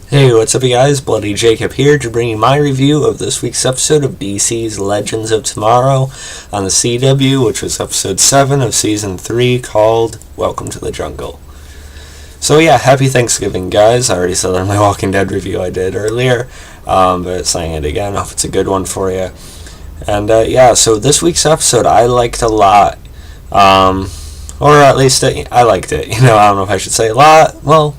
Hey, what's up, you guys? Bloody Jacob here to bring you my review of this week's episode of DC's Legends of Tomorrow on the CW, which was episode 7 of season 3, called Welcome to the Jungle. So yeah, happy Thanksgiving, guys. I already said that in my Walking Dead review I did earlier, but saying it again, I hope it's a good one for you. And yeah, so this week's episode I liked a lot, or at least I liked it. I don't know if I should say a lot. Well,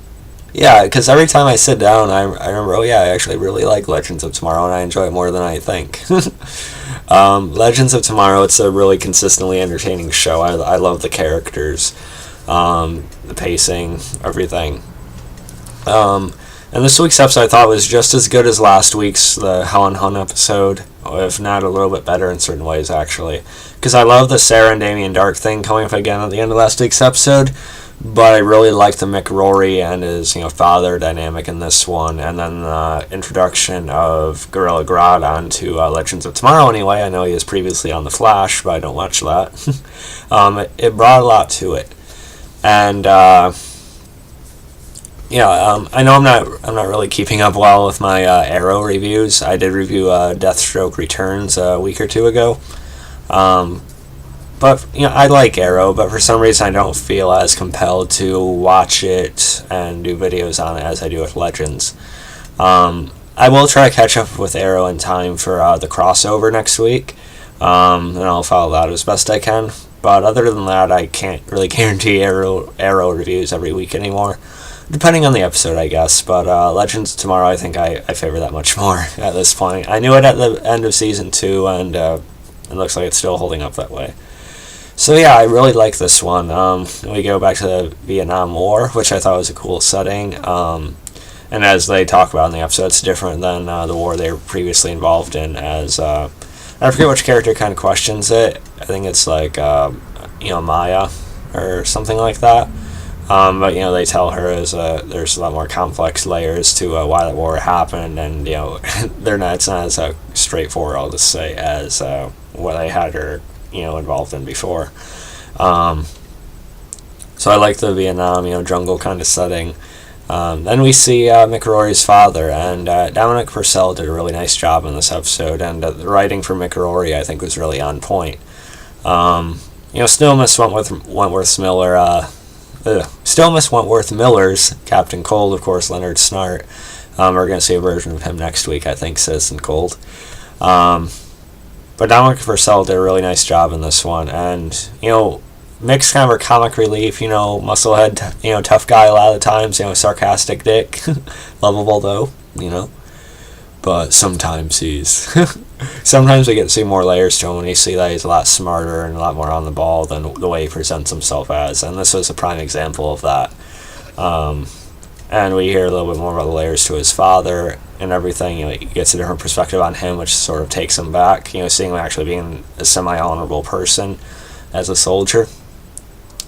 yeah, because every time I sit down, I remember, oh yeah, I actually really like Legends of Tomorrow, and I enjoy it more than I think. Legends of Tomorrow, it's a really consistently entertaining show. I love the characters, the pacing, everything. And this week's episode I thought was just as good as last week's, the Helen Hunt episode, if not a little bit better in certain ways, actually. Because I love the Sara and Damien Dark thing coming up again at the end of last week's episode. But I really liked the Mick Rory and his father dynamic in this one, and then the introduction of Gorilla Grodd onto Legends of Tomorrow. Anyway, I know he was previously on The Flash, but I don't watch that. It brought a lot to it, and I know I'm not really keeping up well with my Arrow reviews. I did review Deathstroke Returns a week or two ago. But, I like Arrow, but for some reason I don't feel as compelled to watch it and do videos on it as I do with Legends. I will try to catch up with Arrow in time for the crossover next week, and I'll follow that as best I can. But other than that, I can't really guarantee Arrow reviews every week anymore, depending on the episode, I guess. But Legends Tomorrow, I think I favor that much more at this point. I knew it at the end of Season 2, and it looks like it's still holding up that way. So yeah, I really like this one. We go back to the Vietnam War, which I thought was a cool setting. And as they talk about in the episode, it's different than the war they were previously involved in. As I forget which character kind of questions it. I think it's like Maya or something like that. But they tell her there's a lot more complex layers to why that war happened, and it's not as straightforward, I'll just say, as what they had her involved in before. So I like the Vietnam jungle kind of setting. Then we see Mick Rory's father, and Dominic Purcell did a really nice job in this episode, and the writing for Mick Rory I think was really on point. Still miss Wentworth Miller's Captain Cold, of course, Leonard Snart. We're going to see a version of him next week, I think, Citizen Cold. But Dominic Purcell did a really nice job in this one, and Mick's kind of a comic relief, musclehead, tough guy a lot of the times, sarcastic dick, lovable though, but sometimes sometimes we get to see more layers to him when you see that he's a lot smarter and a lot more on the ball than the way he presents himself as, and this was a prime example of that. And we hear a little bit more about the layers to his father and everything. He gets a different perspective on him, which sort of takes him back, seeing him actually being a semi-honorable person as a soldier.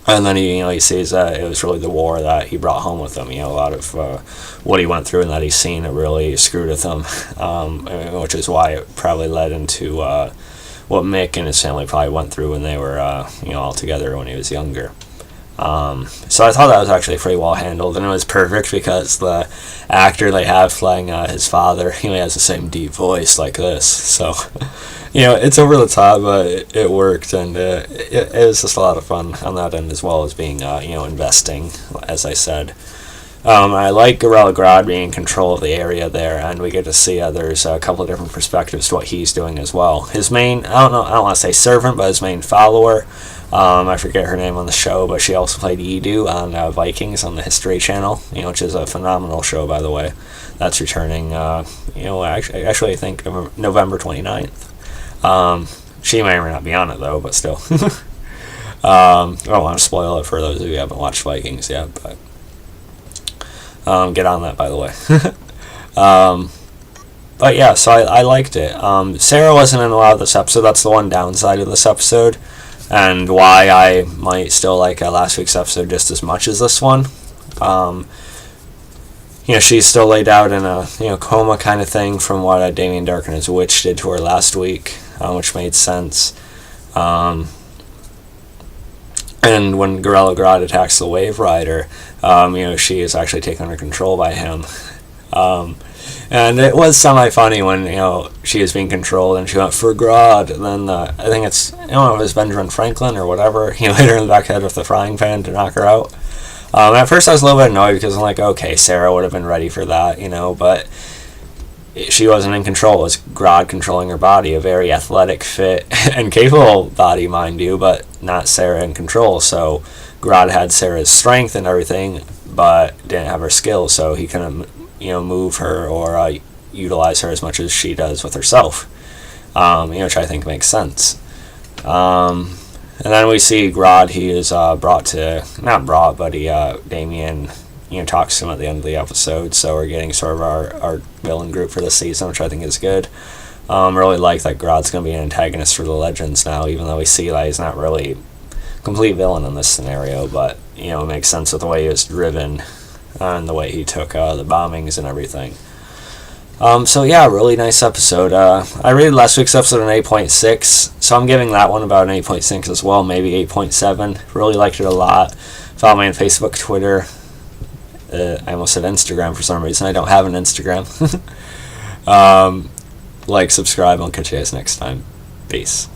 And then he sees that it was really the war that he brought home with him. A lot of what he went through and that he's seen, it really screwed with him, which is why it probably led into what Mick and his family probably went through when they were all together when he was younger. So I thought that was actually pretty well handled, and it was perfect because the actor they have playing his father, he has the same deep voice like this. So, it's over the top, but it worked, and it was just a lot of fun on that end, as well as being, investing, as I said. I like Gorilla Grodd being in control of the area there, and we get to see there's a couple of different perspectives to what he's doing as well. His main, I don't want to say servant, but his main follower, I forget her name on the show, but she also played Edu on Vikings on the History Channel, which is a phenomenal show, by the way. That's returning, actually I think November 29th. She may or may not be on it, though, but still. I don't want to spoil it for those of you who haven't watched Vikings yet, but get on that, by the way. But yeah, so I liked it. Sara wasn't in a lot of this episode. That's the one downside of this episode, and why I might still like last week's episode just as much as this one. She's still laid out in a coma kind of thing from what Damien Dark and his witch did to her last week, which made sense. And when Gorilla Grodd attacks the Wave Rider, she is actually taken under control by him. And it was semi-funny when, she was being controlled and she went for Grodd, and then I think it's, it was Benjamin Franklin or whatever, he hit her in the back head with the frying pan to knock her out. At first I was a little bit annoyed because I'm like, okay, Sara would have been ready for that, but she wasn't in control. It was Grodd controlling her body, a very athletic, fit, and capable body, mind you, but not Sara in control. So Grodd had Sara's strength and everything, but didn't have her skills, so he couldn't, move her or utilize her as much as she does with herself, which I think makes sense. And then we see Grodd. He is Damien, talks to him at the end of the episode, so we're getting sort of our villain group for this season, which I think is good. Really like that Grodd's going to be an antagonist for the Legends now, even though we see that he's not really a complete villain in this scenario, but, it makes sense with the way he was driven and the way he took the bombings and everything. So yeah, really nice episode. I rated last week's episode an 8.6, so I'm giving that one about an 8.6 as well, maybe 8.7. Really liked it a lot. Follow me on Facebook, Twitter. I almost said Instagram for some reason. I don't have an Instagram. Subscribe. I'll catch you guys next time. Peace.